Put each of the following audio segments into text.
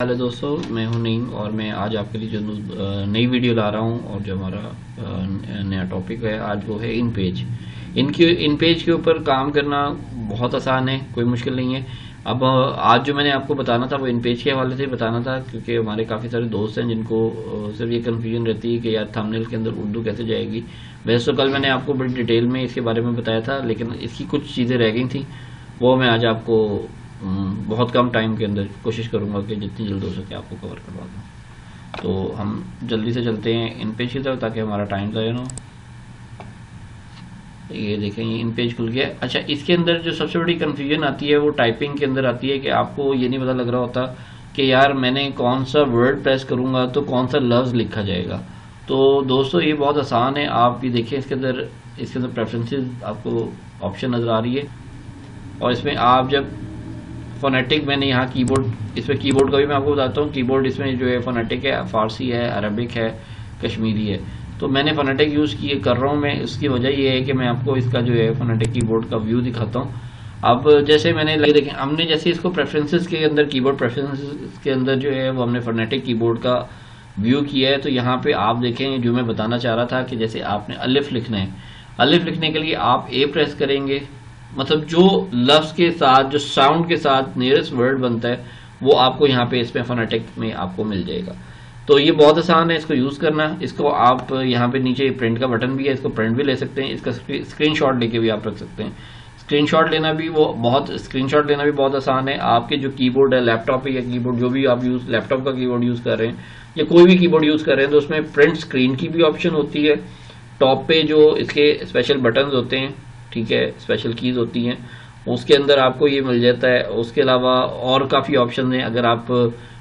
Hello दोस्तों, मैं हूं नईम और मैं आज आपके लिए जो नई वीडियो ला रहा हूं और जो हमारा नया टॉपिक है आज वो है इन पेज के ऊपर काम करना बहुत आसान है, कोई मुश्किल नहीं है। अब आज जो मैंने आपको बताना था वो इन पेज के हवाले से बताना था, क्योंकि हमारे काफ़ी सारे दोस्त हैं जिनको सिर्फ ये कन्फ्यूजन रहती है कि यार थंबनेल के अंदर उर्दू कैसे जाएगी। वैसे तो कल मैंने आपको बड़ी डिटेल में इसके बारे में बताया था, लेकिन इसकी कुछ चीज़ें रह गई थी, वो मैं आज आपको बहुत कम टाइम के अंदर कोशिश करूंगा कि जितनी जल्द हो सके आपको कवर करवा दूँ। तो हम जल्दी से चलते हैं इन पेज की तरफ ताकि हमारा टाइम ज़ाया ना हो। ये देखें, ये इन पेज खुल गया। अच्छा, इसके अंदर जो सबसे बड़ी कन्फ्यूजन आती है वो टाइपिंग के अंदर आती है कि आपको ये नहीं पता लग रहा होता कि यार मैंने कौन सा वर्ड प्रेस करूँगा तो कौन सा लफ्ज़ लिखा जाएगा। तो दोस्तों ये बहुत आसान है, आप ये देखें इसके अंदर प्रेफरेंसेस आपको ऑप्शन नज़र आ रही है और इसमें आप जब फोनेटिक, मैंने यहाँ कीबोर्ड, इसमें कीबोर्ड का भी मैं आपको बताता हूँ। कीबोर्ड इसमें जो है फोनेटिक है, फारसी है, अरबिक है, कश्मीरी है। तो मैंने फोनेटिक यूज़ कर रहा हूँ मैं, इसकी वजह ये है कि मैं आपको इसका जो है फोनेटिक कीबोर्ड का व्यू दिखाता हूँ। अब जैसे मैंने देखें, हमने जैसे इसको प्रेफरेंसेस के अंदर, कीबोर्ड प्रेफरेंसेस के अंदर जो है वो हमने फोनेटिक कीबोर्ड का व्यू किया है। तो यहाँ पे आप देखें, जो मैं बताना चाह रहा था कि जैसे आपने अलिफ लिखना है, अलिफ लिखने के लिए आप ए प्रेस करेंगे, मतलब जो लफ्ज के साथ, जो साउंड के साथ नियरेस्ट वर्ड बनता है वो आपको यहाँ पे इसमें फोनेटिक में आपको मिल जाएगा। तो ये बहुत आसान है इसको यूज़ करना। इसको आप यहाँ पे नीचे प्रिंट का बटन भी है, इसको प्रिंट भी ले सकते हैं, इसका स्क्रीनशॉट लेके भी आप रख सकते हैं। स्क्रीनशॉट लेना भी बहुत आसान है। आपके जो कीबोर्ड है, लैपटॉप या कीबोर्ड जो भी आप लैपटॉप का कीबोर्ड यूज़ कर रहे हैं या कोई भी कीबोर्ड यूज़ कर रहे हैं, तो उसमें प्रिंट स्क्रीन की भी ऑप्शन होती है। टॉप पे जो इसके स्पेशल बटन होते हैं, ठीक है, स्पेशल कीज होती हैं, उसके अंदर आपको ये मिल जाता है। उसके अलावा और काफ़ी ऑप्शन हैं। अगर आप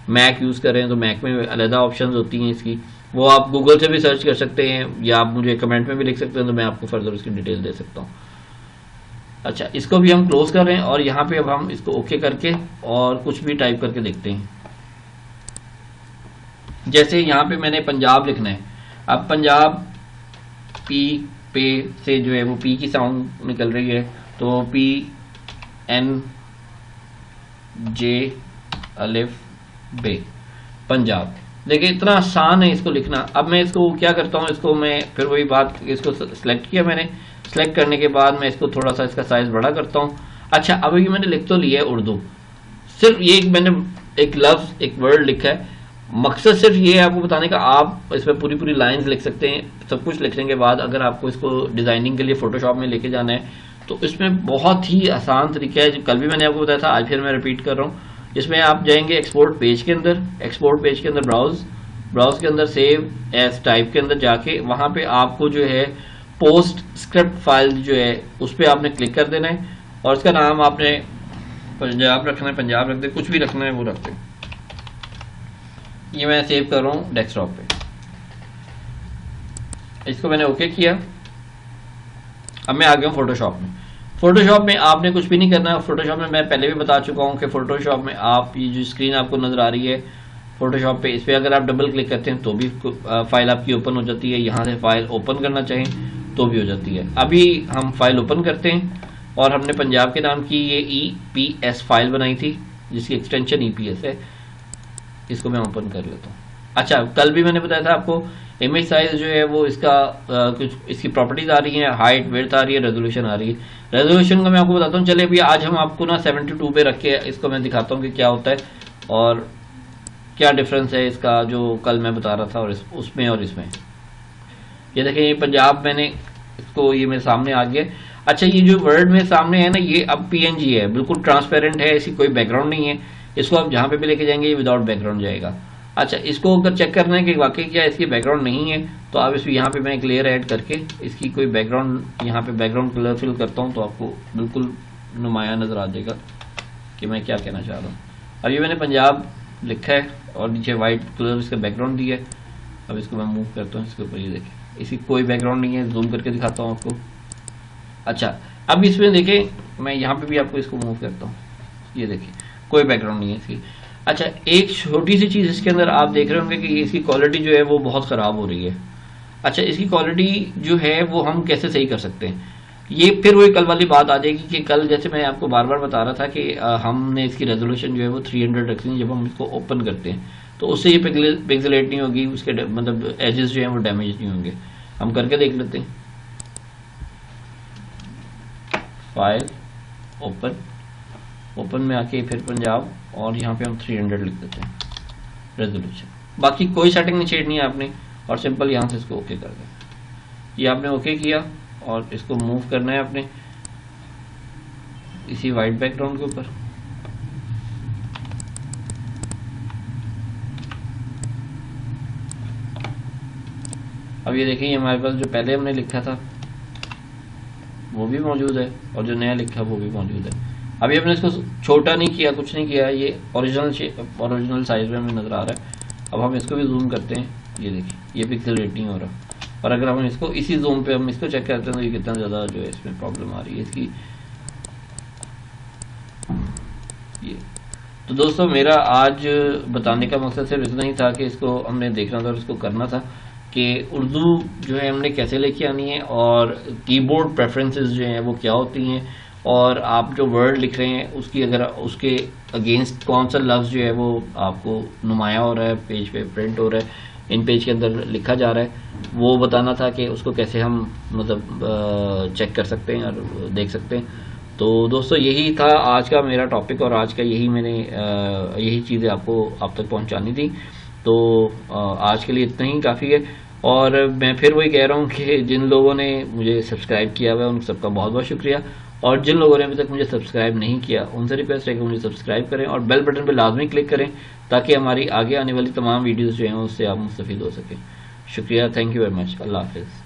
मैक यूज़ कर रहे हैं तो मैक में अलग ऑप्शन होती हैं इसकी, वो आप गूगल से भी सर्च कर सकते हैं या आप मुझे कमेंट में भी लिख सकते हैं, तो मैं आपको फर्दर उसकी डिटेल दे सकता हूँ। अच्छा, इसको भी हम क्लोज कर रहे हैं और यहाँ पे अब हम इसको ओके करके और कुछ भी टाइप करके देखते हैं। जैसे यहाँ पे मैंने पंजाब लिखना है, अब पंजाब पी पे से जो है वो पी की साउंड निकल रही है, तो पी एन जे अलिफ बे, पंजाब। देखिए इतना आसान है इसको लिखना। अब मैं इसको क्या करता हूँ, इसको मैं फिर वही बात, इसको सिलेक्ट किया मैंने, सिलेक्ट करने के बाद मैं इसको थोड़ा सा इसका साइज बड़ा करता हूँ। अच्छा, अब ये मैंने लिख तो लिया है उर्दू, सिर्फ ये मैंने एक लफ्ज, एक वर्ड लिखा है। मकसद सिर्फ ये है आपको बताने का, आप इसमें पूरी लाइंस लिख सकते हैं। सब कुछ लिखने के बाद अगर आपको इसको डिजाइनिंग के लिए फोटोशॉप में लेके जाना है तो इसमें बहुत ही आसान तरीका है। कल भी मैंने आपको बताया था, आज फिर मैं रिपीट कर रहा हूँ। जिसमें आप जाएंगे एक्सपोर्ट पेज के अंदर, ब्राउज के अंदर सेव एज टाइप के अंदर जाके वहां पे आपको जो है पोस्ट स्क्रिप्ट फाइल जो है उस पर आपने क्लिक कर देना है और इसका नाम आपने पंजाब रखना है, पंजाब रख दे, कुछ भी रखना है वो रख दे। ये मैं सेव कर रहा हूँ डेस्कटॉप पे, इसको मैंने ओके किया। अब मैं आ गया हूँ फोटोशॉप में। फोटोशॉप में आपने कुछ भी नहीं करना। फोटोशॉप में मैं पहले भी बता चुका हूँ कि फोटोशॉप में आप ये जो स्क्रीन आपको नजर आ रही है फोटोशॉप पे, इस पर अगर आप डबल क्लिक करते हैं तो भी फाइल आपकी ओपन हो जाती है। यहाँ से फाइल ओपन करना चाहें तो भी हो जाती है। अभी हम फाइल ओपन करते हैं और हमने पंजाब के नाम की ये EPS फाइल बनाई थी जिसकी एक्सटेंशन EPS है। इसको मैं ओपन कर लेता हूँ। अच्छा, कल भी मैंने बताया था आपको इमेज साइज जो है वो इसका कुछ इसकी प्रॉपर्टीज आ रही हैं, हाइट, विड्थ आ रही है, रेजोल्यूशन आ रही है। रेजोल्यूशन का मैं आपको बताता हूँ। चलिए अभी आज हम आपको ना 72 पे रख के इसको मैं दिखाता हूँ कि क्या होता है और क्या डिफरेंस है इसका, जो कल मैं बता रहा था और उसमें और इसमें। ये देखें, ये पंजाब, मैंने इसको, ये मेरे सामने आ गया। अच्छा, ये जो वर्ड में सामने है ना, ये अब PNG है, बिल्कुल ट्रांसपेरेंट है, इसकी कोई बैकग्राउंड नहीं है। इसको आप जहाँ पे भी लेके जाएंगे ये विदाउट बैकग्राउंड जाएगा। अच्छा, इसको अगर चेक करना है कि वाकई क्या इसकी बैकग्राउंड नहीं है तो आप इसमें यहाँ पे मैं एक लेयर ऐड करके इसकी कोई बैकग्राउंड, यहाँ पे बैकग्राउंड कलर फिल करता हूँ तो आपको बिल्कुल नुमाया नजर आ जाएगा कि मैं क्या कहना चाह रहा हूँ। अब ये मैंने पंजाब लिखा है और नीचे वाइट कलर इसका बैकग्राउंड दिया है। अब इसको मैं मूव करता हूँ, इसके ऊपर ये देखें, इसकी कोई बैकग्राउंड नहीं है। जूम करके दिखाता हूँ आपको। अच्छा, अब इसमें देखें, मैं यहाँ पे भी आपको इसको मूव करता हूँ, ये देखिए कोई बैकग्राउंड नहीं है इसकी। अच्छा, एक छोटी सी चीज इसके अंदर आप देख रहे होंगे कि इसकी क्वालिटी जो है वो बहुत खराब हो रही है। अच्छा, इसकी क्वालिटी जो है वो हम कैसे सही कर सकते हैं। ये फिर वही कल वाली बात आ जाएगी कि कल जैसे मैं आपको बार बार बता रहा था कि हमने इसकी रेजोल्यूशन जो है वो 300 रखनी है जब हम इसको ओपन करते हैं, तो उससे ये पिक्सेलेट नहीं होगी, उसके मतलब एजेस जो हैं वो डैमेज नहीं होंगे। हम करके देख लेते हैं। फाइल ओपन, ओपन में आके फिर पंजाब और यहाँ पे हम 300 लिख देते हैं रेजोल्यूशन। बाकी कोई सेटिंग नहीं छेड़नी है आपने, और सिंपल यहाँ से इसको ओके कर दें। ये आपने ओके किया और इसको मूव करना है आपने इसी वाइट बैकग्राउंड के ऊपर। अब ये देखिए हमारे पास जो पहले हमने लिखा था वो भी मौजूद है और जो नया लिखा वो भी मौजूद है। अभी हमने इसको छोटा नहीं किया, कुछ नहीं किया, ये ओरिजिनल साइज में हमें नजर आ रहा है। अब हम इसको भी जूम करते हैं, ये देखिए ये पिक्सल रेट नहीं हो रहा। और अगर हम इसको इसी जूम पे हम इसको चेक करते हैं तो ये कितना ज़्यादा जो है इसमें प्रॉब्लम आ रही है इसकी। ये तो दोस्तों मेरा आज बताने का मकसद सिर्फ इतना ही था कि इसको हमने देखना था और इसको करना था कि उर्दू जो है हमने कैसे लेके आनी है और कीबोर्ड प्रेफरेंसेस जो हैं वो क्या होती हैं, और आप जो वर्ड लिख रहे हैं उसकी अगर उसके अगेंस्ट कौन सा लफ्ज़ जो है वो आपको नुमाया हो रहा है, पेज पे प्रिंट हो रहा है, इन पेज के अंदर लिखा जा रहा है, वो बताना था कि उसको कैसे हम मतलब चेक कर सकते हैं और देख सकते हैं। तो दोस्तों यही था आज का मेरा टॉपिक और आज का यही चीज़ें आपको आप तक पहुंचानी थी। तो आज के लिए इतना ही काफ़ी है। और मैं फिर वही कह रहा हूँ कि जिन लोगों ने मुझे सब्सक्राइब किया हुआ है उन सबका बहुत बहुत शुक्रिया, और जिन लोगों ने अभी तक मुझे सब्सक्राइब नहीं किया उनसे रिक्वेस्ट है कि मुझे सब्सक्राइब करें और बेल बटन पर लाजमी क्लिक करें ताकि हमारी आगे आने वाली तमाम वीडियोज़ जो हैं उससे आप मुस्तफ़ीद हो सकें। शुक्रिया, थैंक यू वेरी मच, अल्लाह हाफिज़।